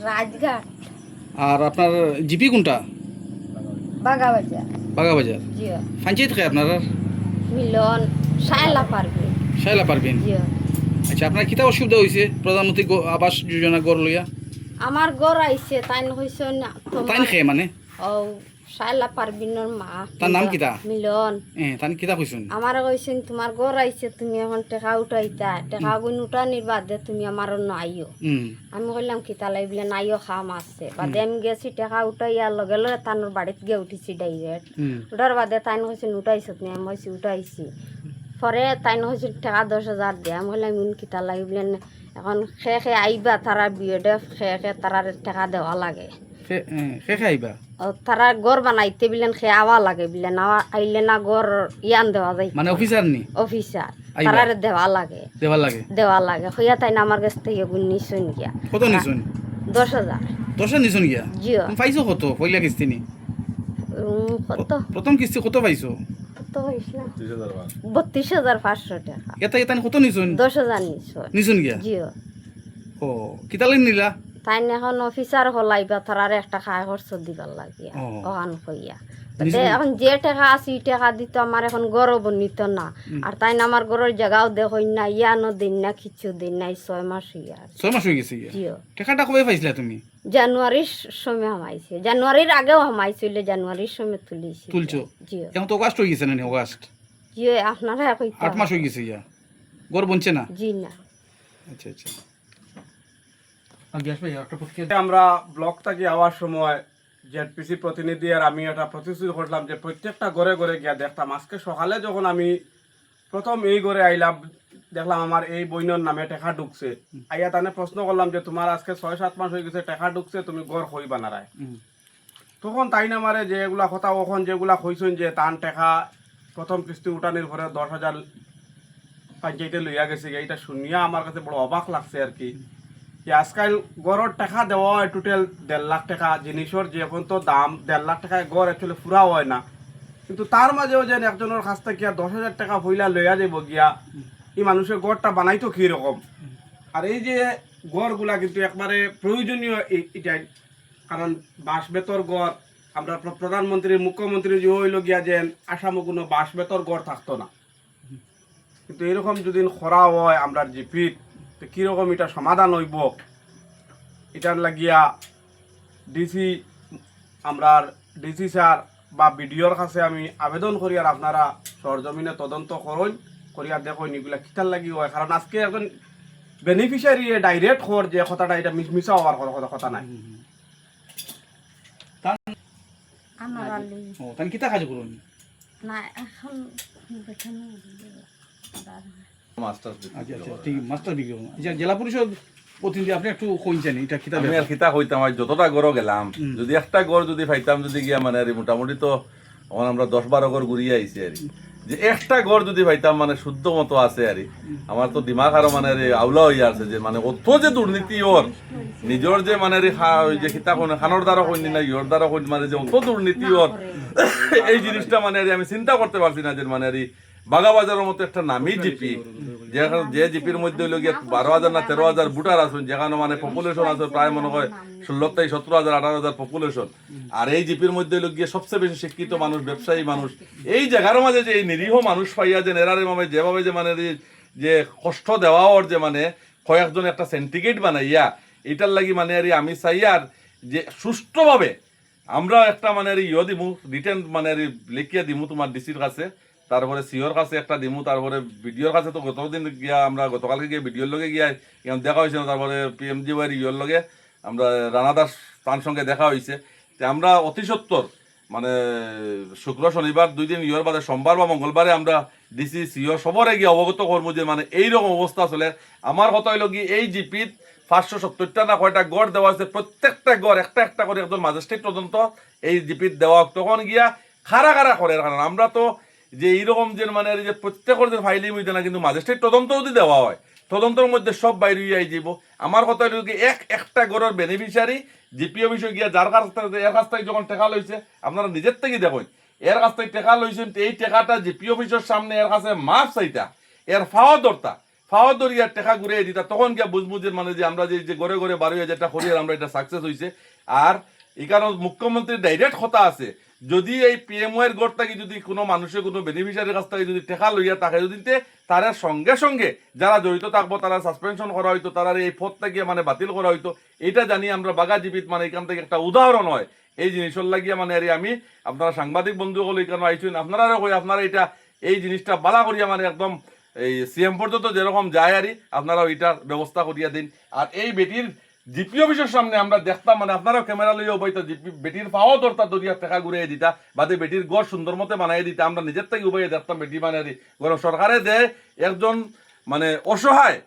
রাজঘাট। আর আপনার জিপি কোনটা? বাগাবাজার। বাগাবাজার। জি। পঞ্চায়েত খায় আপনার? মিলন শায়লা পারবে। শায়লা পারবেন। জি। আচ্ছা, আপনার কিতা অসুবিধা হয়েছে প্রধানমন্ত্রী আবাস যোজনা গড় লইয়া? আমার ঘর আইছে তাই হইছে না তাই তোমার খেয়ে মানে ও শায়লা পারবিনের মা। তার নাম কিতা? মিলন। তাই কিতা কইছেন? আমার কইছেন তোমার ঘর আইছে তুমি এখন টাকা উঠাইতা টাকা গুণ উঠানির বাদে তুমি আমার নাইও। আমি কইলাম কিতা লাগলে নাইও খাম আছে বাদে আমি গেছি টাকা উঠাইয়ার লগে লগে তানোর বাড়িতে গিয়ে উঠিছি ডাইরেক্ট। উঠার বাদে তাই কইছেন উঠাইছত নি? আমি কইছি উঠাইছি। পরে তাই হয়েছে টাকা 10,000 দিয়ে। আমি বললাম ইন কিতা লাগলেন এখন খে আইবা তারা বিয়েডে খে তারা টাকা দেওয়া লাগে। আইবা তারা গড় বানাইতে বিলেন খে আওয়া লাগে বিলেন আইলে না গড় ইয়ান দেওয়া যায় মানে অফিসার নি অফিসার তারা দেওয়া লাগে দেওয়া লাগে হইয়া তাই না আমার কাছ থেকে গুণ নিছুন গিয়া। কত নিছুন? 10,000। 10,000 নিছুন গিয়া? জিও। পাইছো কত পয়লা কিস্তি নি? কত প্রথম কিস্তি কত পাইছো? কত হইছিল? 32,500 টাকা। এটা এটা কত নিছুন? 10,000 নিছুন। নিছুন গিয়া? জিও। ও কিতালে নিলা? তাই এখন অফিসার হলাইবা তারার একটা খায় খরচ দিবার লাগিয়া ওখান কইয়া এখন যে টাকা আছে এই টাকা দিত আমার এখন গরব নিত না। আর তাই না আমার গরের জায়গাও দেখই না ইয়ানো দিন না কিছু দিন নাই 6 মাস হইয়া। 6 মাস হয়ে গেছে গিয়া? জিও। টাকাটা কবে পাইছিলা তুমি? জানুয়ারির সময় হামাইছে। জানুয়ারির আগেও হামাইছিল জানুয়ারির সময় তুলিছি। তুলছো? জিও। এখন তো অগাস্ট হয়ে গেছে না? অগাস্ট। জিও আপনারা কইতা 8 মাস হয়ে গেছে গিয়া। গর বনছে না? জি না। আচ্ছা আচ্ছা। আমরা ব্লক থেকে যাওয়ার সময় জেডপিসি প্রতিনিধি আর আমি একটা প্রতিশ্রুতি করলাম যে প্রত্যেকটা ঘরে ঘরে গিয়া দেখতাম। আজকে সকালে যখন আমি প্রথম এই ঘরে আইলাম দেখলাম আমার এই বইনের নামে টাকা ঢুকছে। আইয়া তানে প্রশ্ন করলাম যে তোমার আজকে 6-7 মাস হয়ে গেছে টাকা ঢুকছে তুমি ঘর হইবা না রায়। তখন তাই না মারে যে এগুলা কথা ওখন যেগুলা কইছেন যে তান টাকা প্রথম কিস্তি উঠানির ঘরে 10,000 পঞ্চায়েতে লইয়া গেছে। এইটা শুনিয়া আমার কাছে বড় অবাক লাগছে আর কি। আজকাল গড়ের টাকা দেওয়া হয় টোটাল 1.5 লাখ টাকা। জিনিসের যে এখন তো দাম 1.5 লাখ টাকায় গড় অ্যাকচুয়ালি ফুরা হয় না, কিন্তু তার মাঝেও যেন একজনের কাছ থেকে 10,000 টাকা হইলা লইয়া যাব গিয়া এই মানুষের গড়টা বানাইতো কীরকম। আর এই যে গড়গুলা কিন্তু একবারে প্রয়োজনীয় এটাই, কারণ বাঁশ বেতর গড় আমরা প্রধানমন্ত্রী মুখ্যমন্ত্রী যে হইল গিয়া যেন আসামে কোনো বাঁশ বেতর গড় থাকতো না। কিন্তু এরকম যদি খরা হয় আমরা জিপিত কীরকম এটা সমাধান হইব, এটার লাগিয়া ডিসি আমরা ডিসি স্যার বা বিডিওর কাছে আমি আবেদন করি আর আপনারা সরজমিনে তদন্ত করুন করিয়া দেখুন এগুলা কিতার লাগি হয়। কারণ আজকে এখন বেনিফিশিয়ারি ডাইরেক্ট হওয়ার যে কথাটা এটা মিশা হওয়ার কথা নাই। আমার আলি ও তান কিতা কাজ করুন না এখন বেতন আচ্ছা আচ্ছা ঠিক মাস্টার বিজ্ঞ। আচ্ছা, জেলা পরিষদ প্রতিনিধি আপনি একটু কইছেন এটা কিতা? আমি আর কিতা কইতাম, আজ যতটা গড় গেলাম যদি একটা গড় যদি পাইতাম যদি গিয়া মানে আর মোটামুটি তো এখন আমরা 10-12 গড় ঘুরিয়ে আইছি আর যে একটা গড় যদি পাইতাম মানে শুদ্ধ মতো আছে আর আমার তো দিমাগ আরো মানে আউলা হইয়া আছে যে মানে অত যে দুর্নীতি ওর নিজের যে মানে যে খিতা কোন খানোর দ্বারা কইনি না ইয়োর দ্বারা কইনি মানে যে অত দুর্নীতি ওর এই জিনিসটা মানে আমি চিন্তা করতে পারছি না যে মানে বাগাবাজারের মতো একটা নামি জিপি যে জিপির মধ্যে হইল গিয়ে 12,000 না 13,000 ভোটার আছেন, যেখানে মানে পপুলেশন আছে প্রায় মনে হয় 16,000 17,000 পপুলেশন। আর এই জিপির মধ্যে হইল গিয়ে সবচেয়ে বেশি শিক্ষিত মানুষ ব্যবসায়ী মানুষ। এই জায়গার মাঝে যে এই নিরীহ মানুষ পাইয়া যে নেরারে মামে যেভাবে যে মানে যে কষ্ট দেওয়া ওর যে মানে কয়েকজন একটা সেন্টিকেট বানাইয়া এটার লাগি মানে আর আমি চাই আর যে সুষ্ঠুভাবে আমরা একটা মানে ইয়ে দিমু রিটার্ন মানে লিখিয়া দিমু তোমার ডিসির কাছে, তারপরে সিওর কাছে একটা দিমু, তারপরে বিডিওর কাছে তো গতদিন গিয়া আমরা গতকালকে গিয়ে বিডিওর লগে গিয়া দেখা হয়েছে না, তারপরে পিএমজি ওয়াই ইয়োর লগে আমরা রানা দাস তার সঙ্গে দেখা হয়েছে। তো আমরা অতি সত্তর মানে শুক্র শনিবার 2 দিন ইয়োর বাদে সোমবার বা মঙ্গলবারে আমরা ডিসি সিও সবরে গিয়ে অবগত করবো যে মানে এইরকম অবস্থা চলে। আমার কথা হইল কি এই জিপিত 570টা না কয়টা গড় দেওয়া আছে, প্রত্যেকটা গড় একটা একটা করে একজন ম্যাজিস্ট্রেট তদন্ত এই জিপিত দেওয়া তখন গিয়া খারা খারা করে। কারণ আমরা তো যে এইরকম যে মানে যে প্রত্যেকের যে ফাইলিং হইতে না, কিন্তু ম্যাজিস্ট্রেট তদন্ত যদি দেওয়া হয় তদন্তের মধ্যে সব বাইরে হয়ে যাব। আমার কথা হইল কি একটা গড়ের বেনিফিশিয়ারি জিপি অফিসে গিয়া যার কাছ থেকে এর কাছ থেকে যখন টাকা লইছে আপনারা নিজের থেকে দেখুন এর কাছ থেকে টাকা লইছেন, এই টাকাটা জিপি অফিসের সামনে এর কাছে মাপ চাইতা এর ফাওয়া দরতা ফাওয়া দরিয়ার টেকা ঘুরে দিতা তখন গিয়া বুঝবো যে মানে যে আমরা যে ঘরে ঘরে 12,000 করি আর আমরা এটা সাকসেস হয়েছে। আর এখানে মুখ্যমন্ত্রীর ডাইরেক্ট কথা আছে যদি এই পিএমও এর গড় থেকে যদি কোনো মানুষের কোনো বেনিফিশিয়ারির কাছ থেকে যদি টেকা লইয়া তাকে যদি তারা সঙ্গে সঙ্গে যারা জড়িত থাকবো তারা সাসপেনশন করা হইতো, তারা এই পদ থেকে মানে বাতিল করা হইতো। এটা জানি আমরা বাগাজীবিত মানে এখান থেকে একটা উদাহরণ হয় এই জিনিসের লাগিয়া মানে আর আমি আপনারা সাংবাদিক বন্ধু হলো এখানে আইছেন আপনারা কই আপনারা এটা এই জিনিসটা বালা করিয়া মানে একদম এই সিএম পর্যন্ত যেরকম যায় আরই আপনারা ওইটার ব্যবস্থা করিয়া দিন। আর এই বেটির জিপি অফিসের সামনে আমরা দেখতাম মানে আপনারাও ক্যামেরা লইয়া উপাইতো বেটির পাওয়া দরকার দরিয়া টাকা ঘুরিয়ে দিতা বাদে বেটির গড় সুন্দর মতো বানাই দিতা আমরা নিজের থেকে উপায়ে দেখতাম বেটি মানে গরম সরকারে দেয় একজন মানে অসহায়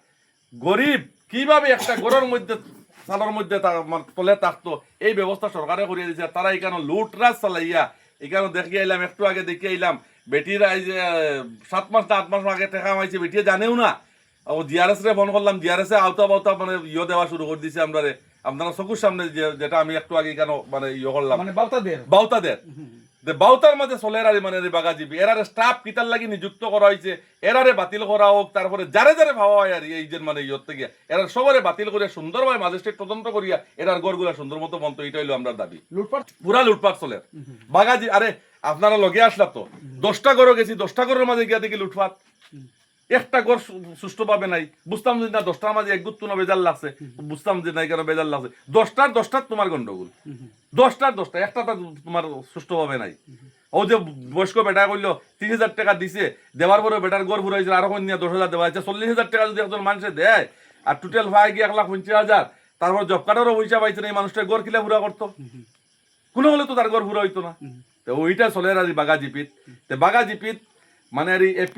গরিব কিভাবে একটা গড়ের মধ্যে সালের মধ্যে তলে থাকতো এই ব্যবস্থা সরকারে করিয়ে দিচ্ছে। তারা এখানে লুটরাজ চালাইয়া এখানে দেখে আইলাম একটু আগে দেখে আইলাম বেটির এই যে 7 মাস না 8 মাস আগে টাকা মাইছে বেটিয়ে জানেও না। ও জিআরএস রে ফোন করলাম জিআরএস এ আওতা বাউতা মানে দেওয়া শুরু করে দিছে আমরা আপনারা চকুর সামনে যেটা আমি একটু আগে কেন মানে করলাম মানে বাউতাদের বাউতার মাঝে চলের আর মানে বাগাজীবী এরারে স্টাফ কিতার লাগি নিযুক্ত করা হয়েছে এরারে বাতিল করা হোক তারপরে যারে যারে ভাবা হয় আর এই যে মানে ইয়র থেকে এরা সবারে বাতিল করে সুন্দরভাবে ম্যাজিস্ট্রেট তদন্ত করিয়া এরার গড়গুলা সুন্দর মতো বন্ধ এটা হইলো আমরা দাবি। লুটপাট পুরা লুটপাট চলে বাগাজি আরে আপনারা লগে আসলাম তো 10টা গড় গেছি 10টা গড়ের মাঝে গিয়া দেখি লুটপাট একটা গড় সুষ্ঠুভাবে নাই বুঝতাম যে না 10টার মাঝে এক গুত্ত না বেজাল লাগছে বুঝতাম যে নাই কেন বেজাল লাগছে 10টার তোমার গন্ডগোল 10টার একটা তোমার সুষ্ঠুভাবে নাই। ও যে বয়স্ক বেটা করলো 30,000 টাকা দিছে দেওয়ার পরে বেটার গড় ফুরাইছে আরো নিয়ে 10,000 দেওয়া হয়েছে 40,000 টাকা যদি একজন মানুষে দেয় আর টোটাল ভাই গিয়ে 1,50,000 তারপর জব কার্ডেরও পয়সা পাইছে না এই মানুষটার গড় কিলা ফুরা করতো কোনো হলে তো তার গড় ফুরা হইতো না। তো ওইটা চলে আর বাগাজীপিত মানে আর